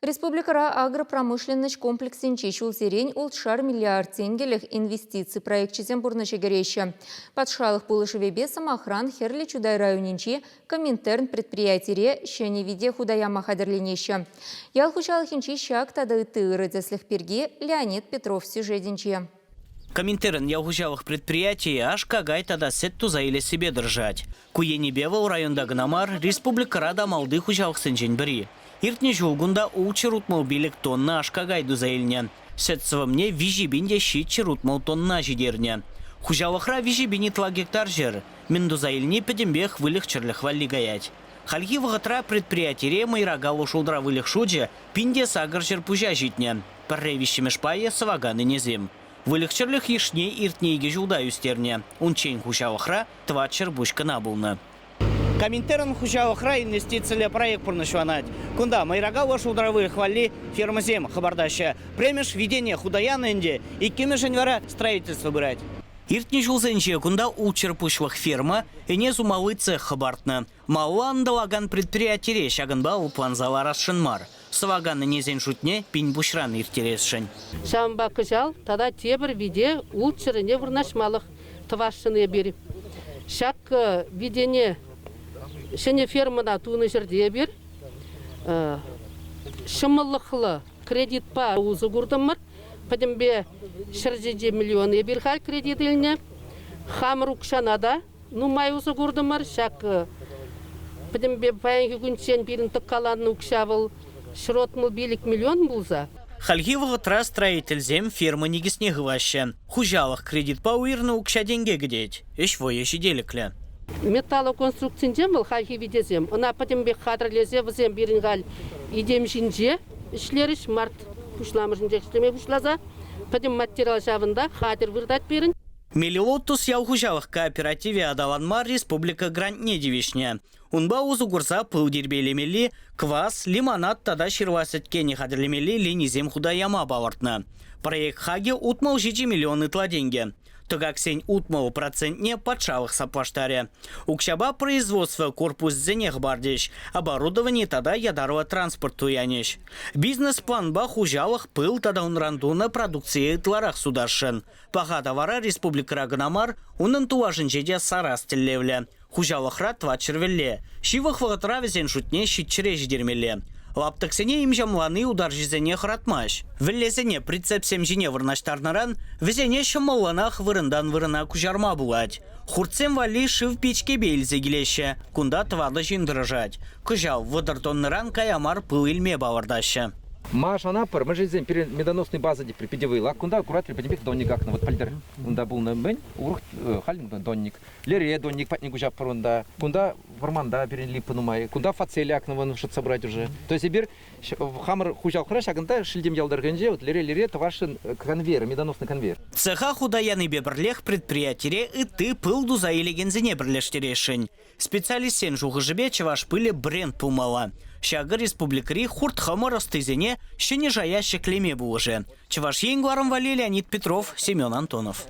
Республикара агропромышленность комплексенче шулсерень ултшар миллиард теңгелих инвестиций проектчизен бурнычы кереші. Патшалық пулышывебе самохран херли чудай районинче Коминтерн предприятире шеневиде худаяма хадерленеші. Ял хучалыхинче шак тады тыры деслих перге Леонид Петров сюжетинче. Коминтерн ялгужалых предприятий аж кагай тада сетту заиле себе держать. Куенебева районда Гнамар республика рада малды хужалых сенжен бери. Иртне жулгунда улчы рутмал билик тонна аж кагайду заилне. Сетсова мне вижибинде щитчы рутмал тонна жидерне. Хужалыхра вижибини 2 гектар жер. Минду заилне педембех вылих черлих валли гаять. Хальги вагатра предприятире майрагалу шулдра вылих шудже пинде сагар жер пужа житне. Парревище шпае саваганы незем. Вылегчерлих ешне иртнейге жулдаю стерне. Унчень хужалыхра твачер бушка набулна. Коминтерн хужалыхра инвестиция проект пурнашванать. Кунда майрагала шулдравы хвали ферма зем хабардаща. Премеш ведение худаяна инде и кеме жанвара строительство брать. Иртни жулзенче кунда улчер пушлых ферма и не зумалы цех хабартна. Малан далаган предприятие шаганбал план зала расшенмар. Саваганы незен шутне пинь бушран иртересшен. Шамба кыжал, тада тебір виде улчырыне вырнашмалық твашшыне бері. Шак видене шене фермана туны жерде бер. Шымылықлы кредит па узы күрдімір. Падембе 60 миллион ебір хал кредит еліне. Хамыр ұқшанада, нумай узы күрдімір. Шак падембе паянғы күнчен бірін тұққаланын ұқшавыл. Шротмыл билик миллион булза. Хальгивого тра строительзем фирма негесне гваща. Хужалых кредит по уирну укша деньги гдеть. Иш воещи деликле. Металлоконструкциям был хальгивидезем. Она потом бег хадралезе взем бирингаль. Идем жинже. Ишлериш март пушламышынже ишлеме пушлаза. Потом материал жавында хадр вырдать берин. Мелиотус ял хужалых кооперативе адаланмар республика грантне девишня. Унба узу гурса пыл дербелемели, квас, лимонад тада ширвасет кені хадрлемели ленизем худаяма бавартна. Проект хаги утмал 6 миллионы тла деньги. Тогак сень утмал процентне подшавых сапаштаре. Укшаба производство корпус зенех бардиш, оборудование тада ядарова транспорту янеш. Бизнес-план ба хужалых пыл тада унрандуна продукции тларах сударшен. Паха товара республика Рагнамар унын туажын жеде сарас теллевле. Хужалыхра тва червелле. Шивах вагатра везен шутне щитчере жидермеле. Лаптаксене им жамланы удар жизене хратмаш. Веллезене прицепсем жине вырнаштарнаран, везене шамаланах вырындан вырына кужарма булать. Хурцем вали шив печке бейлзе гилеще, кунда твада жиндырыжать. Кужал выдартонныран каямар пыл илме бавардаща. Маш анапыр, мы жизнь перед медоносной базой припедевыла, кунда аккуратно поднимет донник как на вот пальдер. Кунда был на бень, урух халин донник, лере донник патнику жапрунда, кунда форманда перелип понумай, кунда фацеляк на вон что собрать уже. То есть теперь хамер хужал хорошо, а кунда шильдем ялдар генже, вот лере это ваш конвейер, медоносный конвейер. Цеха худаяны бебрлех предприятие и ты пыл дузаили гензине брлештерешень. Специалист сен жугыжебе чеваш пыли бренд пумала. Шага республикари хурт хамара стызене ще не жаяще клеме булыже. Чеваш енгваром вали Леонид Петров, Семен Антонов.